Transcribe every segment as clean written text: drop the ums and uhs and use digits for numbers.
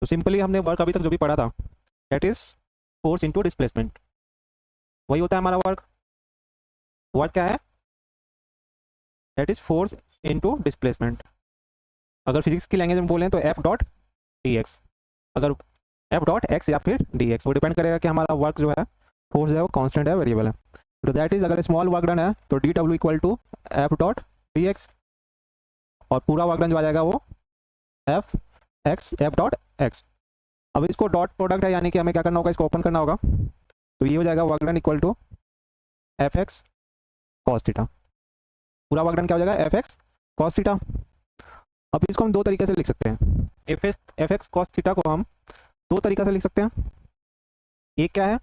तो सिंपली हमने वर्क अभी तक जो भी पढ़ा था that is force into displacement, वही होता है हमारा वर्क। वर्क क्या है? That is force into displacement. अगर फिजिक्स की लैंग्वेज में बोलें तो एफ डॉट डी एक्स, अगर एफ डॉट एक्स या फिर डी एक्स, वो डिपेंड करेगा कि हमारा वर्क जो है फोर्स है वो कांस्टेंट है, वेरिएबल है। तो दैट इज अगर स्मॉल वर्क डन है तो डी डब्ल्यू equal to f dot d x, और पूरा वर्क डन जो आ जाएगा वो f x f dot x. अब इसको डॉट प्रोडक्ट है, यानी कि हमें क्या करना होगा, इसको ओपन करना होगा, तो ये हो जाएगा work done equal to F x cos theta. पूरा वर्क डन क्या हो जाएगा, एफ एक्स कॉस थीटा। अब इसको हम दो तरीके से लिख सकते हैं, एफ एक्स कॉस थीटा को हम दो तरीके से लिख सकते हैं। एक क्या है,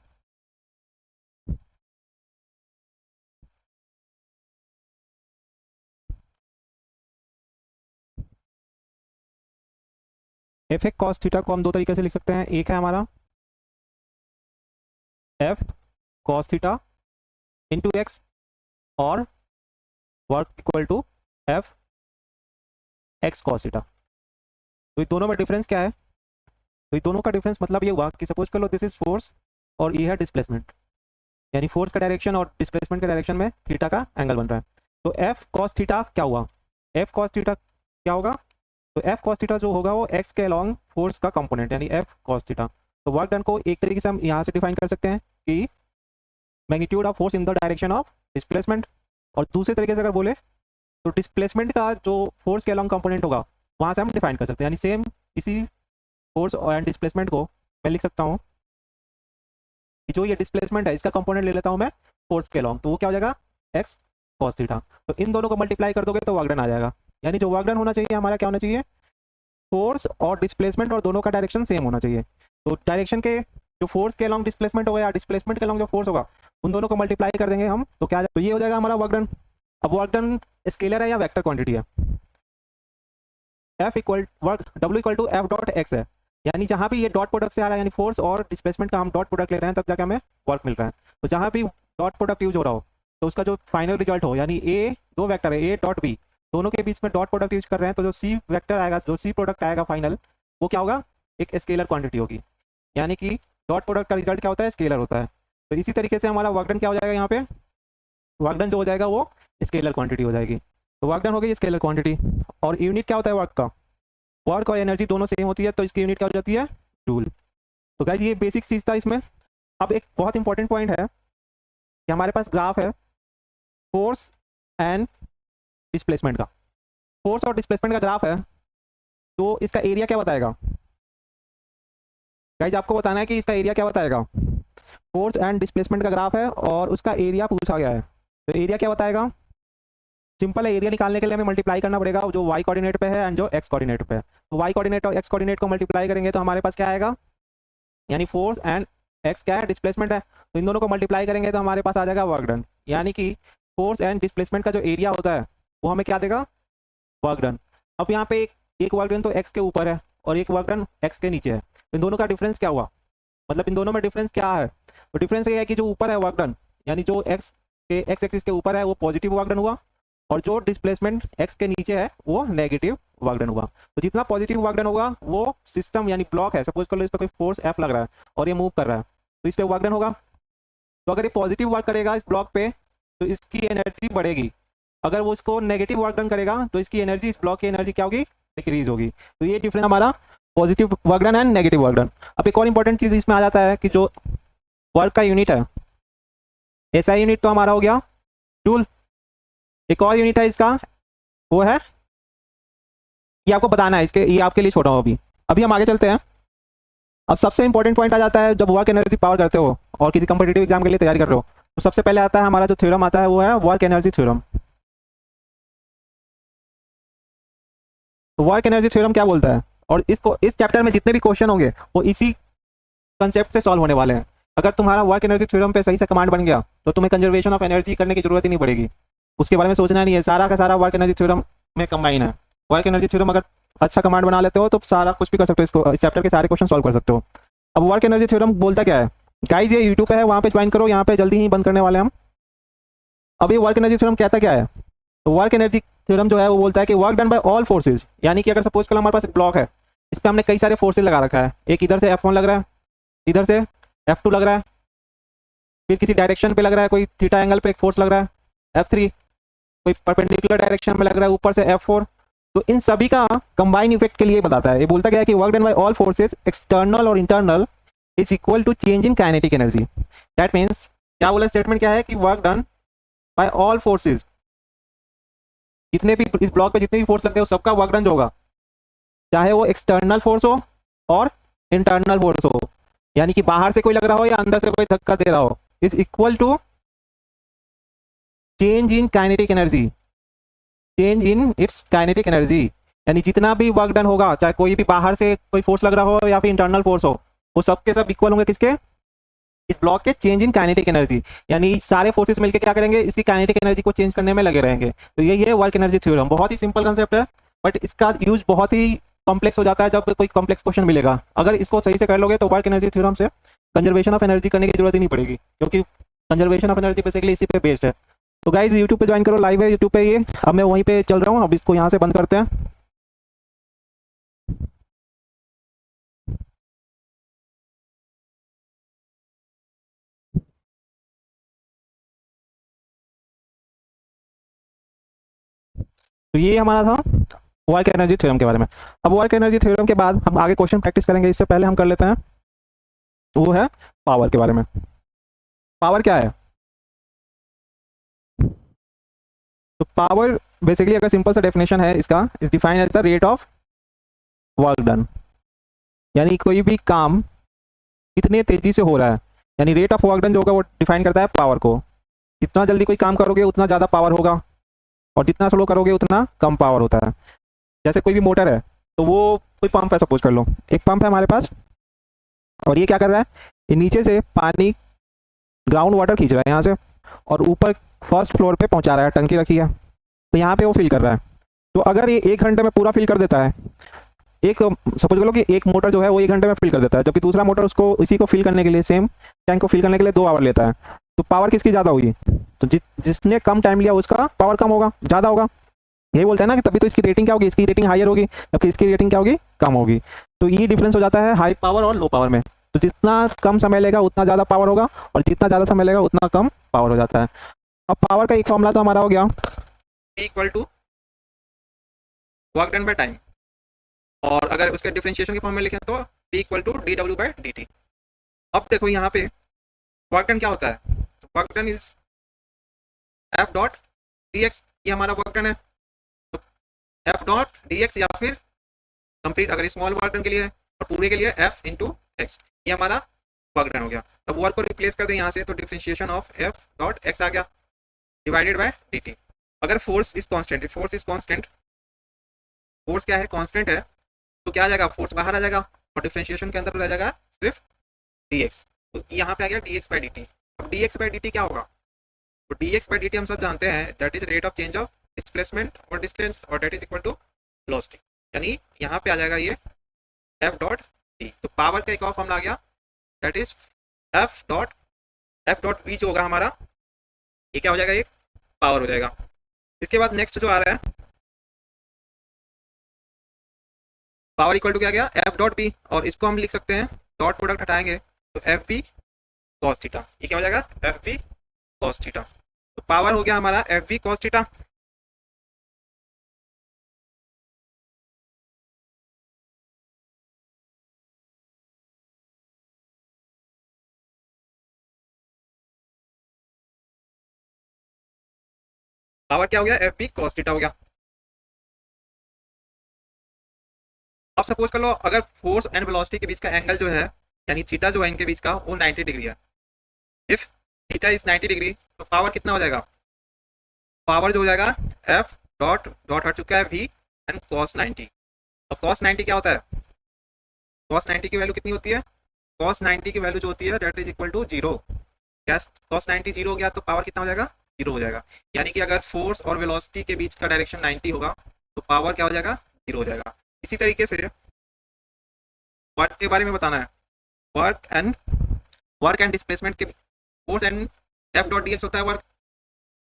एफ एक्स कॉस थीटा को हम दो तरीके से लिख सकते हैं। एक है हमारा F cos theta into X, और work equal to F x cos theta. तो इन दोनों में डिफरेंस क्या है? तो इन दोनों का डिफरेंस मतलब ये हुआ कि सपोज कर लो दिस इज फोर्स और ये है डिस्प्लेसमेंट, यानी फोर्स का डायरेक्शन और डिस्प्लेसमेंट के डायरेक्शन में थीटा का एंगल बन रहा है। तो एफ कॉस थीटा क्या हुआ, एफ कॉस थीटा क्या होगा, तो एफ कॉस थीटा जो होगा वो एक्स के अलॉन्ग फोर्स का कंपोनेंट, यानी एफ कॉस थीटा। तो वर्क डन को एक तरीके से हम यहाँ से डिफाइन कर सकते हैं कि magnitude of force in the direction of displacement, और दूसरे तरीके से अगर बोले तो डिस्प्लेसमेंट का जो फोर्स के अलॉन्ग कंपोनेंट होगा वहाँ से हम डिफाइन कर सकते हैं। यानी सेम इसी फोर्स एंड डिस्प्लेसमेंट को मैं लिख सकता हूँ कि जो ये डिस्प्लेसमेंट है इसका कंपोनेंट ले लेता हूँ मैं फोर्स के अलॉन्ग, तो वो क्या हो जाएगा, एक्स कॉस थीटा। तो इन दोनों को मल्टीप्लाई कर दोगे तो वर्क डन आ जाएगा। यानी जो वर्क डन होना चाहिए हमारा क्या होना चाहिए, फोर्स और डिस्प्लेसमेंट और दोनों का डायरेक्शन सेम होना चाहिए। तो डायरेक्शन के जो फोर्स के अलॉन्ग डिस्प्लेसमेंट होगा या डिस्प्लेसमेंट के अलॉन्ग जो फोर्स होगा उन दोनों को मल्टीप्लाई कर देंगे हम, तो क्या, तो ये हो जाएगा हमारा वर्क डन। अब वर्क डन स्केलर है या वेक्टर क्वांटिटी है, एफ इक्वल वर्क डब्ल्यू equal to f dot x है, यानी जहाँ भी ये डॉट प्रोडक्ट से आ रहा है, यानी फोर्स और डिस्प्लेसमेंट का हम डॉट प्रोडक्ट ले रहे हैं तब जाके हमें वर्क मिल रहा है। तो जहाँ भी डॉट प्रोडक्ट यूज हो रहा हो तो उसका जो फाइनल रिजल्ट हो, यानी ए दो वेक्टर है ए डॉट बी, दोनों के बीच में डॉट प्रोडक्ट यूज कर रहे हैं, तो जो सी वेक्टर आएगा, जो सी प्रोडक्ट आएगा फाइनल, वो क्या होगा, एक स्केलर क्वांटिटी होगी। यानी कि डॉट प्रोडक्ट का रिजल्ट क्या होता है, स्केलर होता है। तो इसी तरीके से हमारा वर्क डन क्या हो जाएगा, यहाँ पे वर्क डन जो हो जाएगा वो स्केलर क्वांटिटी हो जाएगी। तो वर्क डन हो गई स्केलर क्वांटिटी। और यूनिट क्या होता है वर्क का, वर्क और एनर्जी दोनों सेम होती है, तो इसकी यूनिट क्या हो जाती है, जूल। तो गाइस ये बेसिक चीज़ था इसमें। अब एक बहुत इंपॉर्टेंट पॉइंट है कि हमारे पास ग्राफ है फोर्स एंड डिस्प्लेसमेंट का, फोर्स और डिस्प्लेसमेंट का ग्राफ है, तो इसका एरिया क्या बताएगा, गाइस आपको बताना है कि इसका एरिया क्या बताएगा। फोर्स एंड डिस्प्लेसमेंट का ग्राफ है और उसका एरिया पूछा गया है, तो एरिया क्या बताएगा, सिंपल है, एरिया निकालने के लिए हमें मल्टीप्लाई करना पड़ेगा जो वाई कोऑर्डिनेट पे है एंड जो एक्स कोऑर्डिनेट पे है। तो वाई कोऑर्डिनेट और एक्स कोऑर्डिनेट को मल्टीप्लाई करेंगे तो हमारे पास क्या आएगा, यानी फोर्स एंड एक्स क्या है, डिस्प्लेसमेंट है, तो इन दोनों को मल्टीप्लाई करेंगे तो हमारे पास आ जाएगा वर्क डन। यानी कि फोर्स एंड डिस्प्लेसमेंट का जो एरिया होता है वो हमें क्या देगा, वर्क डन। अब यहाँ पे एक वर्क डन तो एक्स के ऊपर है और एक वर्क डन एक्स के नीचे है, तो इन दोनों का डिफरेंस क्या हुआ, मतलब इन दोनों में डिफरेंस क्या है, तो डिफरेंस ये है कि जो ऊपर है वर्क डन, यानी जो एक्स के एक्स एक्सिस के ऊपर है वो पॉजिटिव वर्क डन हुआ, और जो डिस्प्लेसमेंट एक्स के नीचे है वो नेगेटिव वर्क डन हुआ। तो जितना पॉजिटिव वर्क डन होगा वो सिस्टम यानी ब्लॉक है, सपोज कर लो इस पर कोई फोर्स एफ लग रहा है और ये मूव कर रहा है तो इस पर वर्क डन होगा। तो अगर ये पॉजिटिव वर्क करेगा इस ब्लॉक पे तो इसकी एनर्जी बढ़ेगी, अगर वो इसको नेगेटिव वर्क डन करेगा तो इसकी एनर्जी, इस ब्लॉक की एनर्जी क्या होगी, डिक्रीज होगी। तो ये डिफरेंस हमारा positive work done and negative work done. अब एक और इंपॉर्टेंट चीज़ इसमें आ जाता है कि जो वर्क का यूनिट है, एसआई यूनिट तो हमारा हो गया जूल, एक और यूनिट है इसका वो है, ये आपको बताना है, इसके ये आपके लिए छोड़ा हूँ। अभी अभी हम आगे चलते हैं। अब सबसे इंपॉर्टेंट पॉइंट आ जाता है जब वर्क एनर्जी पावर करते हो और किसी कंपटीटिव एग्जाम के लिए तैयारी कर रहे हो, तो सबसे पहले आता है हमारा जो थ्योरम आता है वो है वर्क एनर्जी थ्योरम। तो वर्क एनर्जी थ्योरम क्या बोलता है, और इसको इस चैप्टर में जितने भी क्वेश्चन होंगे वो इसी कंसेप्ट से सॉल्व होने वाले हैं। अगर तुम्हारा वर्क एनर्जी थ्योरम पे सही से कमांड बन गया तो तुम्हें कंजर्वेशन ऑफ एनर्जी करने की जरूरत ही नहीं पड़ेगी, उसके बारे में सोचना नहीं है, सारा का सारा वर्क एनर्जी थ्योरम में कंबाइन है। वर्क एनर्जी थ्योरम अगर अच्छा कमांड बना लेते हो तो सारा कुछ भी कर सकते हो, इसको इस चैप्टर के सारे क्वेश्चन सॉल्व कर सकते हो। अब वर्क एनर्जी थ्योरम बोलता क्या है, गाइस ये यूट्यूब पे है, वहाँ पे ज्वाइन करो, यहाँ पे जल्दी ही बंद करने वाले हम। अब ये वर्क एनर्जी थ्योरम कहता क्या है, तो वर्क एनर्जी थ्योरम जो है वो बोलता है कि work done by all forces, यानी कि अगर सपोज करो हमारे पास एक ब्लॉक है इस पे हमने कई सारे फोर्सेज लगा रखा है, एक इधर से F1 लग रहा है, इधर से F2 लग रहा है, फिर किसी डायरेक्शन पे लग रहा है, कोई थीटा एंगल पे एक फोर्स लग रहा है F3, कोई परपेंडिकुलर डायरेक्शन में लग रहा है ऊपर से F4। तो इन सभी का कंबाइन इफेक्ट के लिए बताता है। ये बोलता गया है कि work done by all forces external और internal is equal to change in kinetic energy. That means क्या बोला, स्टेटमेंट क्या है कि work done by all forces, जितने भी इस ब्लॉक पे जितने भी फोर्स लगते हैं, सबका वर्क डन जो होगा, चाहे वो एक्सटर्नल फोर्स हो और इंटरनल फोर्स हो, यानी कि बाहर से कोई लग रहा हो या अंदर से कोई धक्का दे रहा हो, is equal to change in kinetic energy, change in its kinetic energy. यानी जितना भी वर्क डन होगा, चाहे कोई भी बाहर से कोई फोर्स लग रहा हो या फिर इंटरनल फोर्स हो, वो सब के सब इक्वल होंगे किसके, इस ब्लॉक के चेंज इन काइनेटिक एनर्जी। यानी सारे फोर्सेस मिलकर क्या करेंगे, इसकी काइनेटिक एनर्जी को चेंज करने में लगे रहेंगे। तो ये वर्क एनर्जी थ्योरम बहुत ही सिंपल कंसेप्ट है, बट इसका यूज बहुत ही कॉम्प्लेक्स हो जाता है जब कोई कॉम्प्लेक्स क्वेश्चन मिलेगा। अगर इसको सही से कर लोगे तो वर्क एनर्जी थ्योरम से कंजर्वेशन ऑफ एनर्जी करने की जरूरत ही नहीं पड़ेगी, क्योंकि कंजर्वेशन ऑफ एनर्जी बेसिकली इसी पे बेस्ड है। तो गाइज यूट्यूब पे ज्वाइन करो, लाइव है यूट्यूब पे ये, अब मैं वहीं पे चल रहा हूँ। अब इसको यहाँ से बंद करते हैं। तो ये हमारा था वर्क एनर्जी थ्योरम के बारे में। अब वर्क एनर्जी थ्योरम के बाद हम आगे क्वेश्चन प्रैक्टिस करेंगे, इससे पहले हम कर लेते हैं, तो वो है पावर के बारे में। पावर क्या है? तो पावर बेसिकली अगर सिंपल सा डेफिनेशन है इसका, is defined as the rate of work done, यानी कोई भी काम कितने तेजी से हो रहा है, यानी रेट ऑफ वर्क डन जो होगा वो डिफाइन करता है पावर को। जितना जल्दी कोई काम करोगे उतना ज़्यादा पावर होगा, और जितना स्लो करोगे उतना कम पावर होता है। जैसे कोई भी मोटर है, तो वो कोई पंप है, सपोज कर लो एक पंप है हमारे पास, और ये क्या कर रहा है, ये नीचे से पानी ग्राउंड वाटर खींच रहा है यहाँ से, और ऊपर फर्स्ट फ्लोर पे पहुँचा रहा है, टंकी रखी है, तो यहाँ पे वो फिल कर रहा है। तो अगर ये 1 घंटे में पूरा फिल कर देता है, एक सपोज करो कि एक मोटर जो है वो 1 घंटे में फिल कर देता है, जबकि दूसरा मोटर उसको इसी को फिल करने के लिए, सेम टैंक को फिल करने के लिए 2 आवर लेता है, तो पावर किसकी ज़्यादा होगी? तो जिसने कम टाइम लिया उसका पावर कम होगा, ज़्यादा होगा। यही बोलते हैं ना कि तभी तो इसकी रेटिंग क्या होगी, इसकी रेटिंग हायर होगी, जबकि इसकी रेटिंग क्या होगी, कम होगी। तो ये डिफरेंस हो जाता है हाई पावर और लो पावर में। तो जितना कम समय लेगा उतना ज़्यादा पावर होगा, और जितना ज़्यादा समय लेगा उतना कम पावर हो जाता है। अब पावर का एक फॉर्मूला तो हमारा हो गया, equal to work done by time, और अगर उसके डिफरेंशिएशन के फॉर्म में लिखें तो P इक्वल टू dW/dt। अब देखो यहाँ पे वर्क डन क्या होता है, तो work done is F dot dx, ये हमारा वर्क डन है। तो F डॉट dx, या फिर कंप्लीट अगर स्मॉल वर्क डन के लिए और पूरे के लिए F इंटू एक्स, ये हमारा वर्क डन हो गया। अब वर्क को रिप्लेस कर दें यहाँ से, तो differentiation of F dot x आ गया, डिवाइडेड बाय dt। अगर force is constant, force is constant, force क्या है, कांस्टेंट है, तो क्या आ जाएगा, फोर्स बाहर आ जाएगा, और डिफरेंशिएशन के अंदर रह जाएगा सिर्फ dx। तो यहाँ पे आ गया dx/dt। अब dx/dt क्या होगा, तो dx/dt हम सब जानते हैं, that is rate of change of displacement और डिस्टेंस, और that is equal to velocity. यानी यहाँ पे आ जाएगा ये F डॉट d। तो पावर का एक और फॉर्मूला आ गया, that is F dot v जो होगा हमारा, ये क्या हो जाएगा, एक पावर हो जाएगा। इसके बाद नेक्स्ट जो आ रहा है, पावर इक्वल टू क्या गया, F डॉट p, और इसको हम लिख सकते हैं, डॉट प्रोडक्ट हटाएंगे तो FV cos थीटा, ये क्या हो जाएगा, FV cos थीटा। तो पावर हो गया हमारा FV cos थीटा। पावर क्या हो गया, FV cos थीटा हो गया। अब सपोज कर लो अगर फोर्स एंड वेलोसिटी के बीच का एंगल जो है, यानी थीटा जो है इनके बीच का, वो 90 डिग्री है। इफ थीटा इज 90 डिग्री, तो पावर कितना हो जाएगा, पावर जो हो जाएगा F डॉट डॉट हट चुका है V एंड cos 90। और cos 90 क्या होता है, cos 90 की वैल्यू कितनी होती है, cos 90 की वैल्यू जो होती है दैट इज इक्वल टू 0। क्या cos 90 0 हो गया, तो पावर कितना हो जाएगा, 0 हो जाएगा। यानी कि अगर फोर्स और वेलोसिटी के बीच का डायरेक्शन 90 होगा, तो पावर क्या हो जाएगा, 0 हो जाएगा। इसी तरीके से वर्क के बारे में बताना है, वर्क एंड डिस्प्लेसमेंट के, force and F dot dx होता है वर्क।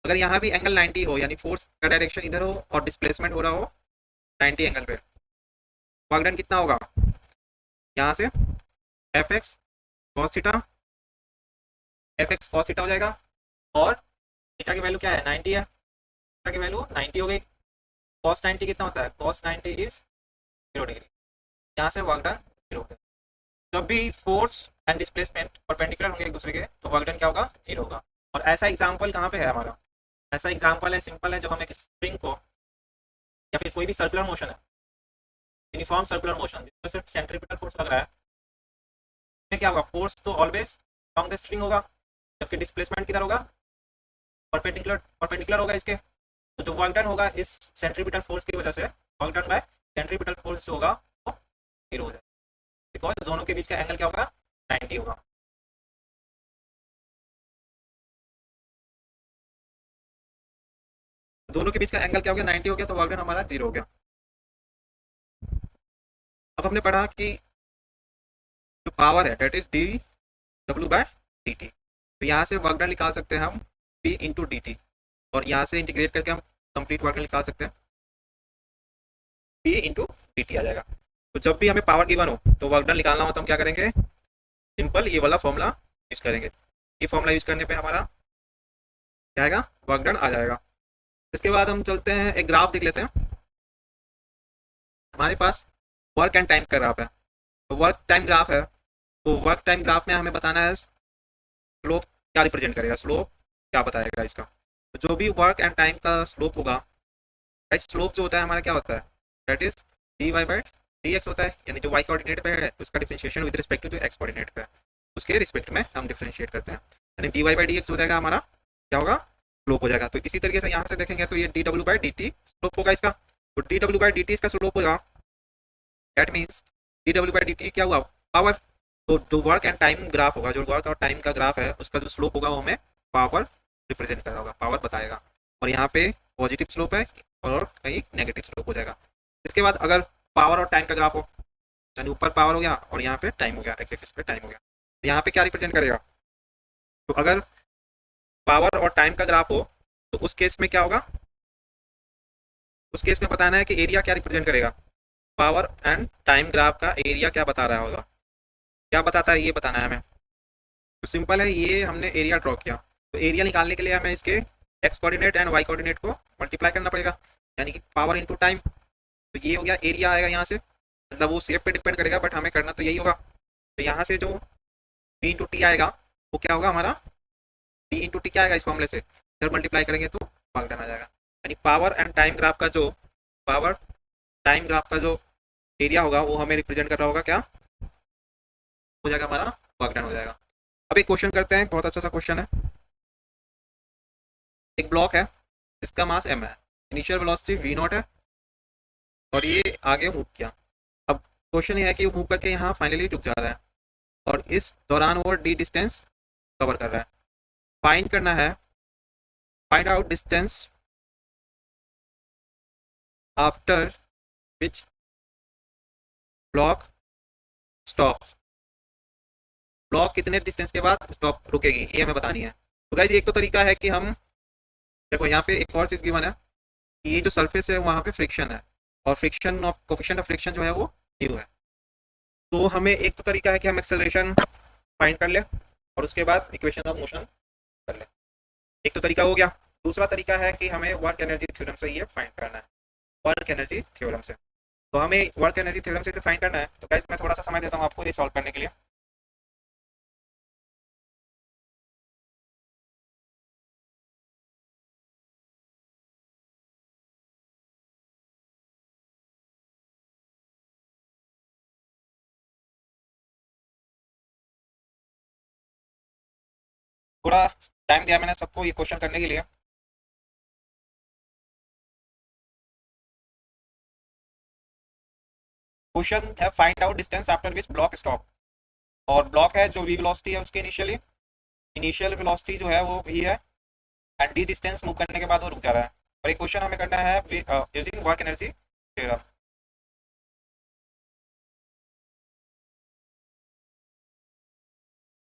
अगर यहाँ भी एंगल 90 हो, यानी फोर्स का डायरेक्शन इधर हो और डिस्प्लेसमेंट हो रहा हो 90 एंगल पे, वर्क डन कितना होगा, यहाँ से F x cos theta, F x cos theta हो जाएगा, और थीटा की वैल्यू क्या है 90 है, थीटा की वैल्यू 90 हो गई। कॉस 90 कितना होता है, कॉस 90 इज 0 डिग्री। यहाँ से वर्क डन 0 होगा। जब भी फोर्स एंड डिस्प्लेसमेंट परपेंडिकुलर होंगे एक दूसरे के तो वर्क डन क्या होगा, 0 होगा। और ऐसा एग्जाम्पल कहाँ पे है हमारा, ऐसा एग्जाम्पल है सिंपल है, जब हम एक स्प्रिंग को या फिर कोई भी सर्कुलर मोशन है, यूनिफॉर्म सर्कुलर मोशन जिसमें सिर्फ सेंट्रीपिटल फोर्स लग रहा है, में क्या होगा, फोर्स तो ऑलवेज लॉन्ग द स्प्रिंग होगा, जबकि डिस्प्लेसमेंट किधर होगा, परपेंडिकुलर परपेंडिकुलर होगा इसके। तो जो वर्क डन होगा इस सेंट्रीपिटल फोर्स की वजह से, work done bye centripetal force जो होगा वो 0 हो जाएगा, बिकॉज दोनों के बीच का एंगल क्या होगा, 90 होगा। दोनों के बीच का एंगल क्या हो गया, 90 हो गया, तो वर्क डन हमारा 0 हो गया। अब हमने पढ़ा कि जो पावर है डेट इज डी डब्ल्यू बाय डी टी। तो यहाँ से वर्क डन निकाल सकते हैं हम पी इंटू डी टी, और यहाँ से इंटीग्रेट करके हम कंप्लीट वर्क डन निकाल सकते हैं, पी इंटू डी टी आ जाएगा। तो जब भी हमें पावर गिवन हो तो वर्क डन निकालना हो तो हम क्या करेंगे, सिंपल ये वाला फॉर्मूला यूज करेंगे। ये फॉर्मूला यूज करने पे हमारा क्या आएगा, वर्क डन आ जाएगा। इसके बाद हम चलते हैं एक ग्राफ देख लेते हैं। हमारे पास वर्क एंड टाइम का ग्राफ है, तो वर्क टाइम ग्राफ है, तो वर्क टाइम ग्राफ में हमें बताना है स्लोप क्या रिप्रेजेंट करेगा, स्लोप क्या बताएगा इसका। तो जो भी वर्क एंड टाइम का स्लोप होगा, स्लोप जो होता है हमारा क्या होता है, that is d y by d x होता है, यानी जो वाई कोऑर्डिनेट पे है उसका डिफरेंशिएशन विद रिस्पेक्ट टू जो एक्स कोऑर्डिनेट पे है उसके रिस्पेक्ट में हम डिफरेंशिएट करते हैं, यानी d y by d x हो जाएगा हमारा क्या होगा, स्लोप हो जाएगा। तो इसी तरीके से यहाँ से देखेंगे तो ये D W by D T slope होगा इसका, तो d W by D T इसका स्लोप होगा, that means D W by D T क्या हुआ, पावर। तो जो वर्क एंड टाइम ग्राफ होगा, जो वर्क और टाइम का ग्राफ है उसका जो स्लोप होगा वो हमें पावर रिप्रेजेंट कर रहा होगा, पावर बताएगा। और यहाँ पे पॉजिटिव स्लोप है और कहीं नेगेटिव स्लोप हो जाएगा। इसके बाद अगर पावर और टाइम का ग्राफ हो, यानी ऊपर पावर हो गया और यहाँ पे टाइम हो गया, एक्स एक्सिस पे टाइम हो गया, तो यहाँ पे क्या रिप्रेजेंट करेगा, तो अगर पावर और टाइम का ग्राफ हो तो उस केस में क्या होगा, उस केस में बताना है कि एरिया क्या रिप्रेजेंट करेगा, पावर एंड टाइम ग्राफ का एरिया क्या बता रहा होगा, क्या बताता है ये बताना है हमें। तो सिंपल है, ये हमने एरिया ड्रॉ किया, तो एरिया निकालने के लिए हमें इसके x coordinate and y coordinate को मल्टीप्लाई करना पड़ेगा, यानी कि पावर इंटू टाइम। तो ये हो गया एरिया आएगा यहाँ से, मतलब वो शेप पे डिपेंड करेगा बट हमें करना तो यही होगा। तो यहाँ से जो बी इंटू टी आएगा वो क्या होगा हमारा, बी इंटू टी क्या आएगा इस फॉर्मूले से, इधर मल्टीप्लाई करेंगे तो भाग डन आ जाएगा। यानी पावर एंड टाइम ग्राफ का जो, पावर टाइम ग्राफ का जो एरिया होगा वो हमें रिप्रेजेंट कर रहा होगा, क्या हो जाएगा हमारा, वर्क डन हो जाएगा। अब एक क्वेश्चन करते हैं, बहुत अच्छा सा क्वेश्चन है। एक ब्लॉक है इसका मास m है, इनिशियल वेलोसिटी v नॉट है, और ये आगे मूव किया। अब क्वेश्चन ये है कि वो मूव करके यहाँ फाइनली रुक जा रहा है, और इस दौरान वो d डिस्टेंस कवर कर रहा है। फाइंड करना है, find out distance after which block stop, block कितने डिस्टेंस के बाद स्टॉप रुकेगी ये हमें बतानी है। तो गाइस एक तो तरीका है कि हम, देखो यहाँ पे एक और चीज़ गिवन है, ये जो सरफेस है वहाँ पे फ्रिक्शन है, और friction of coefficient of friction जो है वो न्यू है। तो हमें एक तो तरीका है कि हम एक्सेलरेशन फाइंड कर ले और उसके बाद इक्वेशन ऑफ मोशन कर ले, एक तो तरीका हो गया। दूसरा तरीका है कि हमें वर्क एनर्जी थ्योरम से ये फाइंड करना है, वर्क एनर्जी थ्योरम से। तो हमें वर्क एनर्जी थ्योरम से फाइंड करना है, तो गाइस मैं थोड़ा सा समय देता हूँ आपको ये सॉल्व करने के लिए। थोड़ा टाइम दिया मैंने सबको ये क्वेश्चन करने के लिए। क्वेश्चन है find out distance after which block stop, और ब्लॉक है जो वी वेलोसिटी है उसके इनिशियली, इनिशियल वेलोसिटी जो है वो v है, एंड डी डिस्टेंस मूव करने के बाद वो रुक जा रहा है। और एक क्वेश्चन हमें करना है using work energy theorem.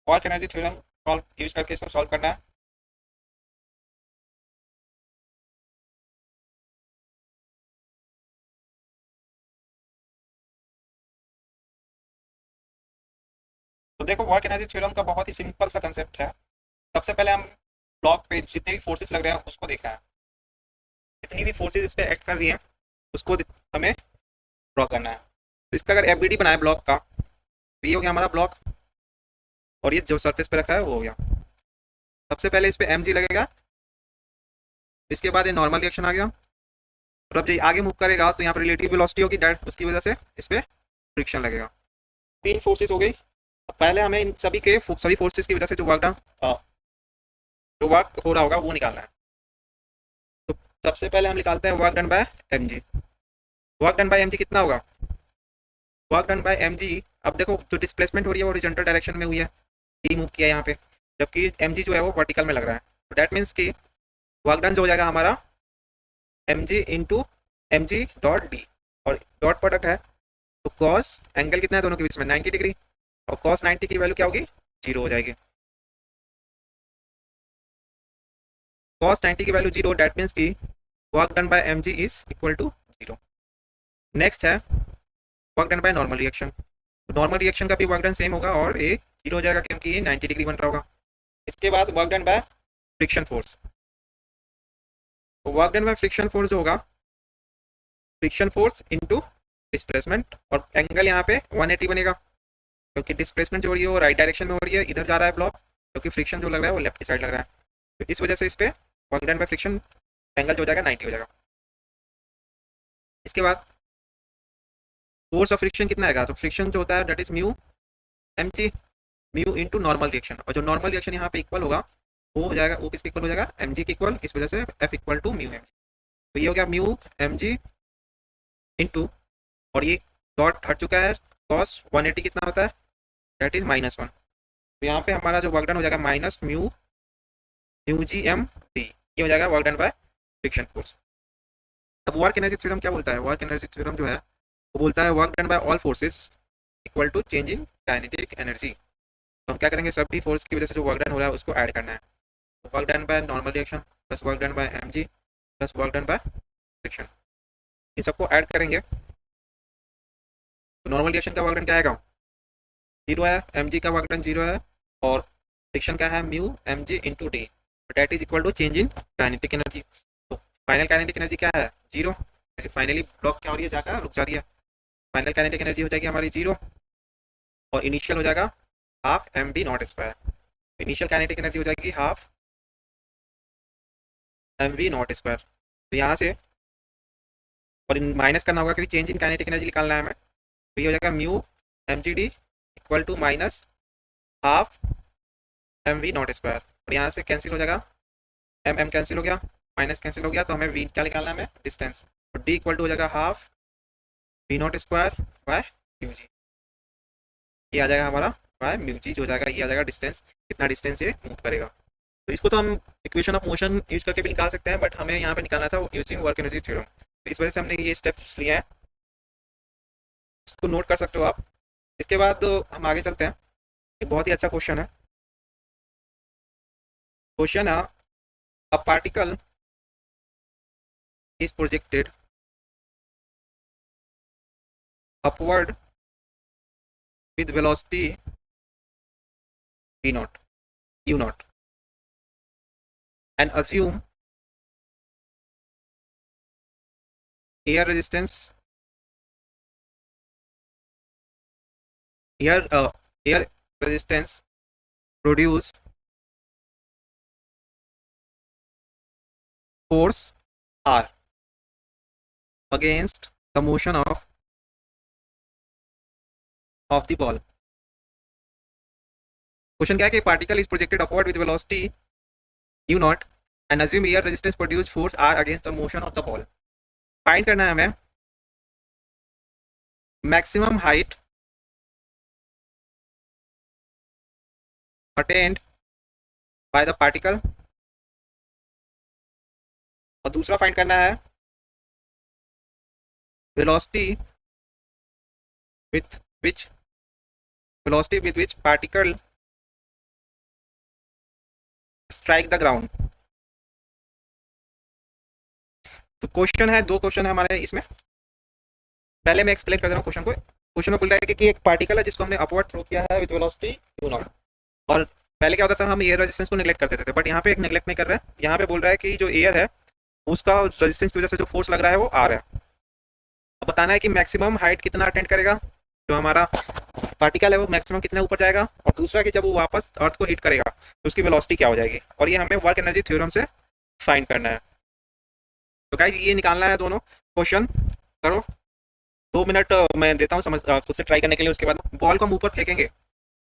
Work energy theorem solve use करके इसको सॉल्व करना है। तो देखो वर्क एनर्जी थ्योरम का बहुत ही सिंपल सा कंसेप्ट है। सबसे पहले हम ब्लॉक पे जितने भी फोर्सेस लग रहे हैं उसको देखना है, जितनी भी फोर्सेस इस पे एक्ट कर रही हैं उसको हमें ड्रॉ करना है। तो इसका अगर एफबीडी बनाए ब्लॉक का, तो ये हो गया हमारा ब्लॉक, और ये जो सरफेस पे रखा है वो हो गया। सबसे पहले इस पे एम लगेगा, इसके बाद ये नॉर्मल रिएक्शन आ गया, और अब जब आगे मूव करेगा तो यहाँ पर रिलेटिव वेलोसिटी होगी डायरेक्ट, उसकी वजह से इस पे फ्रिक्शन लगेगा। तीन फोर्सेस हो गई। अब पहले हमें इन सभी फोर्सेस की वजह से जो वर्क डन जो वर्क हो रहा होगा वो निकालना है। तो सबसे पहले हम निकालते हैं work done by M g. Work done by M g कितना होगा? Work done by M g, अब देखो जो डिस्प्लेसमेंट हो रही है वो हॉरिजॉन्टल डायरेक्शन में हुई है, ये मूव किया है यहाँ पे, जबकि एम जी जो है वो वर्टिकल में लग रहा है। तो दैट मीन्स कि वर्क डन जो हो जाएगा हमारा m g into m g dot d, और डॉट प्रोडक्ट है तो कॉस एंगल कितना है दोनों के बीच में 90 डिग्री, और कॉस 90 की वैल्यू क्या होगी? 0 हो जाएगी। कॉस 90 की वैल्यू 0, डैट मीन्स की work done by M G is equal to 0। Next है work done by normal reaction. Normal reaction का भी वर्क डन सेम होगा और ये 0 हो जाएगा क्योंकि ये 90 डिग्री बन रहा होगा। इसके बाद work done by friction force. तो work done by friction force जो होगा, फ्रिक्शन फोर्स इनटू डिस्प्लेसमेंट, और एंगल यहाँ पे 180 बनेगा क्योंकि डिस्प्लेसमेंट जो हो रही है वो राइट डायरेक्शन में हो रही है, इधर जा रहा है ब्लॉक, क्योंकि फ्रिक्शन जो लग रहा है वो लेफ्ट की साइड लग रहा है। तो इस वजह से इस पे work done by friction angle जो हो जाएगा 90 हो जाएगा। इसके बाद फोर्स ऑफ फ्रिक्शन कितना आएगा? तो फ्रिक्शन जो होता है that is mu m g, mu into normal reaction, और जो नॉर्मल रिएक्शन यहाँ पे इक्वल होगा वो हो जाएगा, वो किसके इक्वल हो जाएगा? एम जी के इक्वल, इस वजह से f equal to mu m g. तो ये हो गया म्यू एम जी इंटू, और ये डॉट हट चुका है, कॉस 180 कितना होता है? That is -1। तो यहाँ पे हमारा जो वर्क डन हो जाएगा minus mu mu g m d, ये हो जाएगा work done by friction force. अब वर्क एनर्जी थ्योरम क्या बोलता है? वर्क एनर्जी थ्योरम जो है वो बोलता है work done by all forces equal to change in kinetic energy. तो हम क्या करेंगे, सभी फोर्स की वजह से जो वर्क डन हो रहा है उसको ऐड करना है। तो work done by normal reaction plus work done by M G plus work done by friction, इन सबको ऐड करेंगे तो नॉर्मल रिएक्शन का वर्क डन क्या आएगा? 0 है, एम जी का वर्क डन 0 है, और फ्रिक्शन का है mu m g into d, that is equal to change in kinetic energy. तो फाइनल काइनेटिक एनर्जी क्या है? 0। फाइनली ब्लॉक क्या हो रही है, जाकर रुक जा रही है। फाइनल काइनेटिक एनर्जी हो जाएगी हमारी 0, और इनिशियल हो जाएगा half m d nought square. Initial kinetic energy हो जाएगी half M we not square. तो यहाँ से और माइनस करना होगा क्योंकि चेंज इन काइनेटिक एनर्जी निकालना है हमें। तो ये हो जाएगा mu m g d equal to minus half M we not square, और यहाँ से कैंसिल हो जाएगा, एम एम कैंसिल हो गया, माइनस कैंसिल हो गया, तो हमें वी क्या निकालना है? हमें डिस्टेंस। और डी इक्वल टू हो जाएगा half V not square by mu G, ये आ जाएगा हमारा बाय म्यू जी, जो हो जाएगा ये आ जाएगा डिस्टेंस, कितना डिस्टेंस ये मूव करेगा। तो इसको तो हम इक्वेशन ऑफ मोशन यूज करके भी निकाल सकते हैं, बट हमें यहाँ पे निकालना था यूजिंग वर्क एनर्जी थ्योरम, तो इस वजह से हमने ये स्टेप्स लिए हैं, इसको नोट कर सकते हो आप। इसके बाद हम आगे चलते हैं। एक बहुत ही अच्छा क्वेश्चन है। क्वेश्चन है, a particle is projected upward with velocity v naught u naught and assume air resistance air resistance produce force r against the motion of the ball। Question क्या है कि particle is projected upward with velocity u naught and assume air resistance produce force r against the motion of the ball। Find करना है हमें maximum height attend by the particle, और दूसरा find करना है velocity with which particle strike the ground। तो question है, दो क्वेश्चन है हमारे इसमें। पहले मैं एक्सप्लेन कर दे रहा हूँ क्वेश्चन को। क्वेश्चन में बोल रहा है कि एक पार्टिकल है जिसको हमने अपवर्ड थ्रो किया है विद वेलोसिटी u नॉट, और पहले क्या होता था हम एयर रेजिस्टेंस को नेग्लेक्ट करते थे, बट यहाँ पे एक नेग्लेक्ट नहीं कर रहा है, यहाँ पे बोल रहा है कि जो एयर है उसका रेजिस्टेंस की वजह से जो फोर्स लग रहा है वो आर है। अब बताना है कि मैक्सिमम हाइट कितना अटेंड करेगा, जो हमारा पार्टिकल है वो मैक्सिमम कितना ऊपर जाएगा, और दूसरा कि जब वो वापस अर्थ को हिट करेगा तो उसकी वेलोसिटी क्या हो जाएगी, और ये हमें वर्क एनर्जी थ्योरम से फाइंड करना है। तो गाइस ये निकालना है दोनों क्वेश्चन, करो 2 मिनट मैं देता हूँ समझ खुद से ट्राई करने के लिए। उसके बाद बॉल को हम ऊपर फेंकेंगे,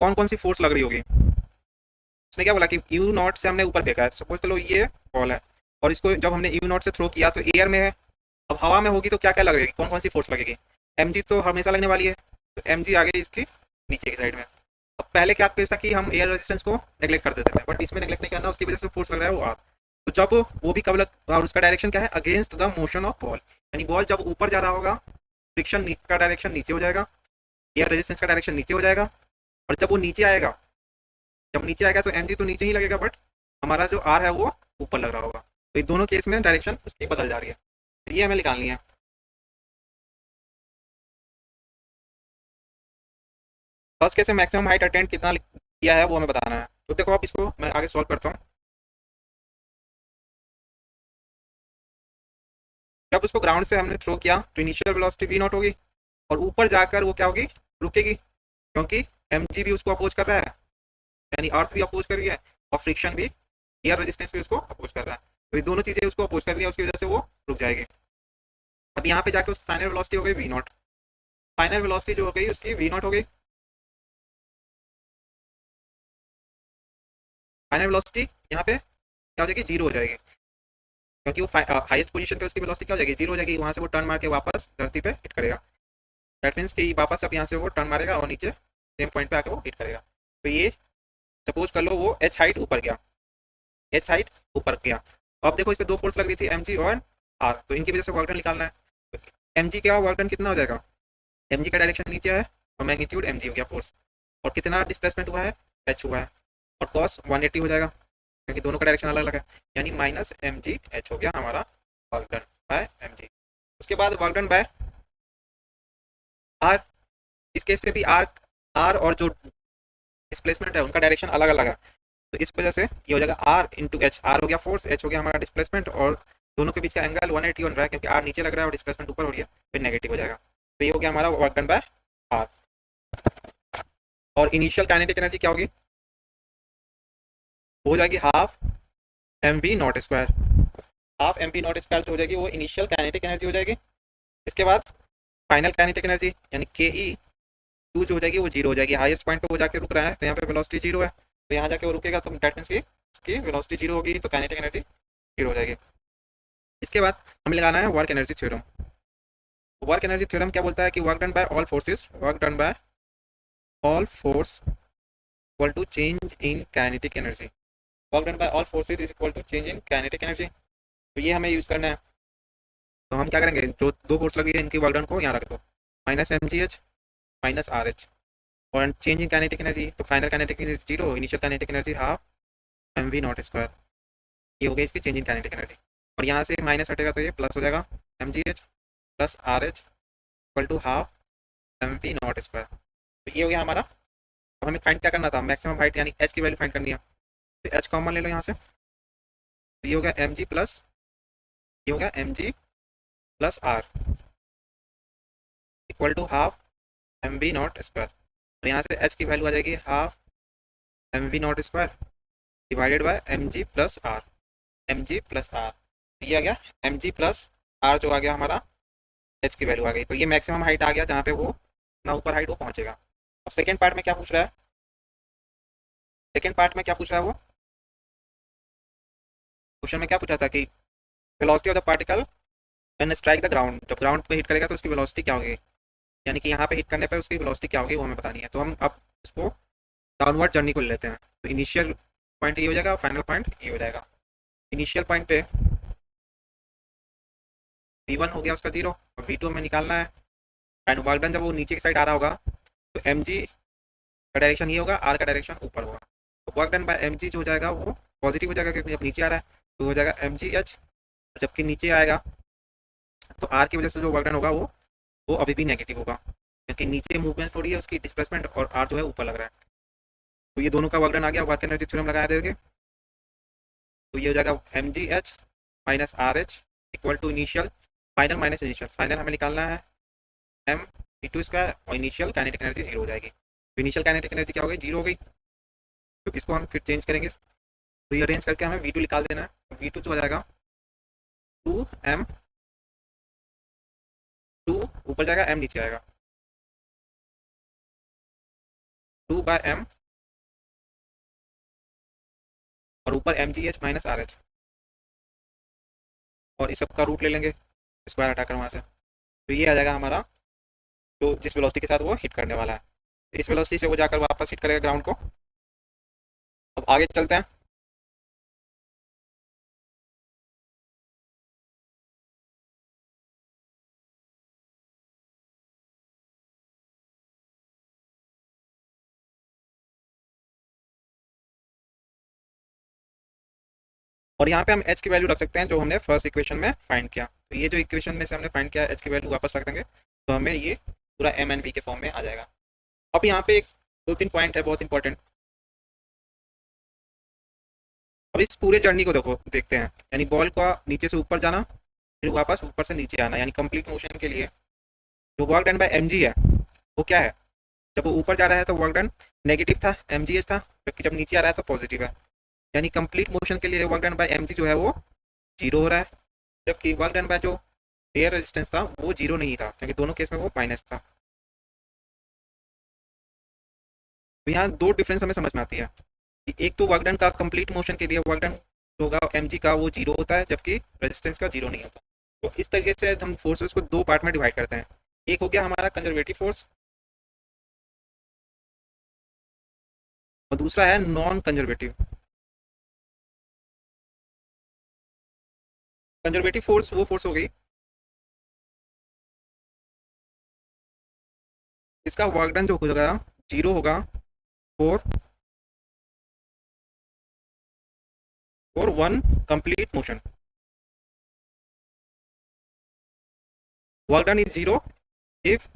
कौन कौन सी फोर्स लग रही होगी। उसने क्या बोला कि यू नॉट से हमने ऊपर फेंका है, सपोज करो ये बॉल है और इसको जब हमने यू नॉट से थ्रो किया तो एयर में है, अब हवा में होगी तो क्या क्या लगेगी, कौन कौन सी फोर्स लगेगी, एम जी तो हमेशा लगने वाली है, तो एम जी आ गई इसकी नीचे की साइड में। अब पहले क्या केस था कि हम एयर रेजिस्टेंस को नेग्लेक्ट कर देते थे, बट इसमें नेग्लेक्ट नहीं करना, उसकी वजह से फोर्स लग रहा है वो आर। तो जब वो भी कब लग, और उसका डायरेक्शन क्या है, against the motion of ball, यानी बॉल जब ऊपर जा रहा होगा फ्रिक्शन का डायरेक्शन नीचे हो जाएगा, एयर रेजिस्टेंस का डायरेक्शन नीचे हो जाएगा, और जब वो नीचे आएगा, जब नीचे आएगा तो एम जी तो नीचे ही लगेगा, बट हमारा जो आर है वो ऊपर लग रहा होगा। तो ये दोनों केस में डायरेक्शन उसकी बदल जा रही है, तो ये हमें निकालनी है। फर्स्ट केस में मैक्सिमम हाइट अटेंड कितना किया है वो हमें बताना है। तो देखो आप इसको मैं आगे सॉल्व करता हूँ। जब उसको ग्राउंड से हमने थ्रो किया तो इनिशियल वेलोसिटी वी नॉट होगी, और ऊपर जाकर वो क्या होगी, रुकेगी, क्योंकि एम जी भी उसको अपोज कर रहा है, यानी अर्थ भी अपोज कर रही है, और फ्रिक्शन भी, एयर रेजिस्टेंस भी उसको अपोज कर रहा है, तो ये दोनों चीज़ें उसको अपोज कर रही है, उसकी वजह से वो रुक जाएगी। अब यहाँ पे जाके उस फाइनल वेलोसिटी हो गई वी नॉट, फाइनल वेलोसिटी जो हो गई उसकी वी नॉट हो गई, फाइनल वेलोसिटी यहाँ पे क्या हो जाएगी, जीरो हो जाएगी, क्योंकि वो हाईएस्ट पोजीशन पे उसकी वेलोसिटी क्या हो जाएगी, जीरो हो जाएगी। वहाँ से वो टर्न मार के वापस धरती पे हिट करेगा, दैट मीन्स कि वापस अब यहाँ से वो टर्न मारेगा और नीचे सेम पॉइंट पे आके वो हिट करेगा। तो ये सपोज कर लो वो एच हाइट ऊपर गया, एच हाइट ऊपर गया, अब देखो इस पर दो फोर्स लग रही थी एम जी और आर, तो इनकी वजह से वर्क डन निकालना है। एम जी का वर्क डन कितना हो जाएगा, एम जी का डायरेक्शन नीचे है और मैग्नीट्यूड एम जी हो गया फोर्स, और कितना डिस्प्लेसमेंट हुआ है, एच हुआ है, और कॉस 180 हो जाएगा क्योंकि दोनों का डायरेक्शन अलग अलग है, यानी माइनस एम जी एच हो गया हमारा work done by M g. उसके बाद वर्क डन बाय आर, इस केस पे भी आर, आर और जो डिस्प्लेसमेंट है उनका डायरेक्शन अलग अलग है, तो इस वजह से ये हो जाएगा आर इंटू एच, आर हो गया फोर्स, एच हो गया हमारा डिस्प्लेसमेंट, और दोनों के बीच का एंगल 180 बन रहा है क्योंकि आर नीचे लग रहा है और डिस्प्लेसमेंट ऊपर हो रही है, फिर नेगेटिव हो जाएगा। तो ये हो गया हमारा वर्क डन बाय आर। और इनिशियल काइनेटिक एनर्जी क्या होगी, हो जाएगी half M we not square, half M we not square जो हो जाएगी वो इनिशियल काइनेटिक एनर्जी हो जाएगी। इसके बाद फाइनल काइनेटिक एनर्जी यानी के ई टू जो हो जाएगी वो जीरो हो जाएगी, हाईएस्ट पॉइंट पे वो जाके रुक रहा है तो यहाँ पे वेलोसिटी जीरो है, तो यहाँ जाके वो रुकेगा तो डेट मीन्स की इसकी वेलोसिटी जीरो होगी, तो काइनेटिक एनर्जी जीरो हो जाएगी। इसके बाद हमें लगाना है work energy theorem. Work energy theorem क्या बोलता है कि work done by all forces, work done by all force equal to change in kinetic energy, work done by all forces is equal to change in kinetic energy. तो ये हमें use करना है। तो हम क्या करेंगे, जो दो फोर्स लगी है इनकी वर्क डन को यहाँ रख दो, minus M G H minus R H, और चेंज इन काइनेटिक एनर्जी, तो final kinetic energy zero, initial kinetic energy half M we not square, ये हो गई इसकी चेंज इन काइनेटिक एनर्जी। और यहाँ से माइनस हटेगा तो ये प्लस हो जाएगा, M G H plus R H equal to half M we not square. तो ये हो गया हमारा। अब हमें फाइंड क्या करना था, मैक्सिमम हाइट यानी एच की वैल्यू फाइंड करनी है, तो एच कॉमन ले लो यहाँ से, तो ये हो गया एम जी प्लस, ये हो गया M G plus R equal to half M we not square, और यहाँ से एच की वैल्यू आ जाएगी half M we not square divided by M G plus R, M G plus R, ये आ गया एम जी प्लस आर जो आ गया हमारा एच की वैल्यू आ गई। तो ये मैक्सिमम हाइट आ गया जहाँ पे वो ना ऊपर हाइट वो पहुँचेगा। अब सेकेंड पार्ट में क्या पूछ रहा है, सेकेंड पार्ट में क्या पूछ रहा है वो क्वेश्चन में क्या पूछा था कि velocity of the particle when strike the ground, जब ग्राउंड पे हिट करेगा तो उसकी वेलोसिटी क्या होगी, यानी कि यहाँ पे हिट करने पे उसकी वेलोसिटी क्या होगी वो हमें बतानी है। तो हम अब उसको डाउनवर्ड जर्नी को ले लेते हैं, तो इनिशियल पॉइंट ये हो जाएगा, फाइनल पॉइंट ये हो जाएगा। इनिशियल पॉइंट पे V1 हो गया उसका जीरो, और V2 हमें निकालना है, एंड वर्क डन जब वो नीचे की साइड आ रहा होगा तो mg का डायरेक्शन ये होगा, r का डायरेक्शन ऊपर होगा, तो वर्क डन बाय mg जो हो जाएगा वो पॉजिटिव हो जाएगा क्योंकि अब नीचे आ रहा है, तो हो जाएगा mg h, जबकि नीचे आएगा तो r की वजह से जो वर्क डन होगा वो अभी भी नेगेटिव होगा, क्योंकि नीचे मूवमेंट थोड़ी है उसकी डिस्प्लेसमेंट, और आर जो है ऊपर लग रहा है। तो ये दोनों का वर्क डन आ गया, वर्क एनर्जी थ्योरम लगाया देंगे। तो ये हो जाएगा M G H minus R H equal to initial, final minus initial, final हमें निकालना है एम ई टू स्क्वायर, और इनिशियल काइनेटिक एनर्जी जीरो हो जाएगी। तो इनिशियल काइनेटिक एनर्जी क्या हो गई, जीरो हो गई। तो इसको हम फिर चेंज करेंगे, रीअरेंज करके हमें वी टू निकाल देना है। वी टू जो हो जाएगा टू एम, टू ऊपर जाएगा एम नीचे आएगा, टू बाय एम, और ऊपर M G H minus R H, और इस सब का रूट ले लेंगे स्क्वायर हटाकर वहाँ से। तो ये आ जाएगा हमारा जो जिस वेलोसिटी के साथ वो हिट करने वाला है। इस वेलोसिटी से वो जाकर वापस हिट करेगा ग्राउंड को। अब आगे चलते हैं। और यहाँ पे हम एच की वैल्यू रख सकते हैं जो हमने फर्स्ट इक्वेशन में फाइंड किया। तो ये जो इक्वेशन में से हमने फाइंड किया एच की वैल्यू वापस रख देंगे, तो हमें ये पूरा एम एन वी के फॉर्म में आ जाएगा। अब यहाँ पे एक दो तीन पॉइंट है बहुत इंपॉर्टेंट। अब इस पूरे जर्नी को देखते हैं, यानी बॉल का नीचे से ऊपर जाना, फिर वापस ऊपर से नीचे आना, यानी कंप्लीट मोशन के लिए जो work done by M G है वो क्या है। जब वो ऊपर जा रहा है तो वर्क डन नेगेटिव था, एम जी एच था, जबकि जब नीचे आ रहा है तो पॉजिटिव है। यानी कंप्लीट मोशन के लिए work done by M G जो है वो जीरो हो रहा है, जबकि वर्क डन बाय जो एयर रेजिस्टेंस था वो जीरो नहीं था, क्योंकि दोनों केस में वो माइनस था। तो यहाँ दो डिफरेंस हमें समझ में आती है कि एक तो वर्क डन का कंप्लीट मोशन के लिए वर्क डन होगा एम जी का वो जीरो होता है, जबकि रेजिस्टेंस का जीरो नहीं होता। तो इस तरीके से हम फोर्सेस को दो पार्ट में डिवाइड करते हैं। एक हो गया हमारा कंजर्वेटिव फोर्स, और दूसरा है नॉन कंजर्वेटिव। कंजर्वेटिव फोर्स वो फोर्स हो गई इसका वर्क डन जो होगा जीरो होगा for one complete motion. Work done is zero if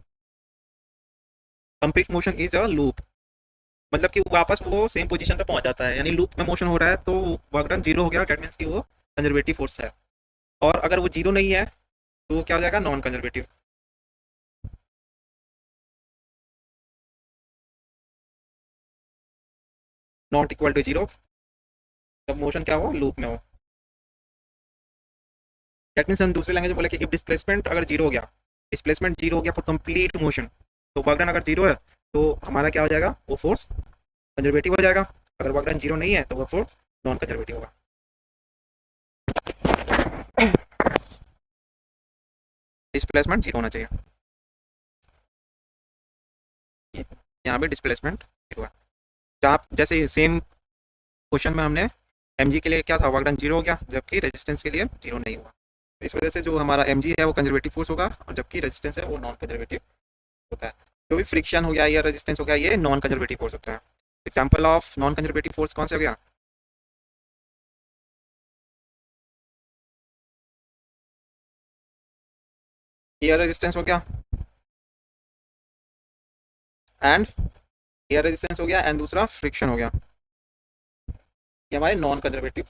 complete motion is a loop, मतलब कि वापस वो सेम पोजीशन पे पहुंच जाता है, यानी लूप में मोशन हो रहा है तो वर्क डन जीरो हो गया, डेट मीन्स कि वो कंजर्वेटिव फोर्स है। और अगर वो जीरो नहीं है तो वो क्या हो जाएगा, non conservative. Not equal to zero जब मोशन क्या हो, लूप में हो। डेट मीन्स हम दूसरे लैंग्वेज में बोले कि इफ डिस्प्लेसमेंट अगर जीरो हो गया, डिस्प्लेसमेंट जीरो हो गया फॉर कंप्लीट मोशन, तो वर्क डन अगर जीरो है तो हमारा क्या हो जाएगा, वो फोर्स कंजर्वेटिव हो जाएगा। अगर वर्क डन जीरो नहीं है तो वो फोर्स नॉन कंजर्वेटिव होगा। डिस्प्लेसमेंट जीरो होना चाहिए, यहाँ पे डिस्प्लेसमेंट जीरो है। जहाँ जैसे सेम क्वेश्चन में हमने एम के लिए क्या था, वर्क डन जीरो हो गया, जबकि रेजिस्टेंस के लिए जीरो नहीं हुआ। इस वजह से जो हमारा एम है वो कंजर्वेटिव फोर्स होगा, और जबकि रेजिस्टेंस है वो नॉन कंजर्वेटिव होता है। जो भी फ्रिक्शन हो गया या रेजिस्टेंस हो गया ये नॉन कंजर्वेटिव फोर्स होता है। Example of non conservative force कौन सा हो गया, एयर रेजिस्टेंस हो गया, एंड एयर रेजिस्टेंस हो गया, एंड दूसरा फ्रिक्शन हो गया। ये हमारे नॉन कंजर्वेटिव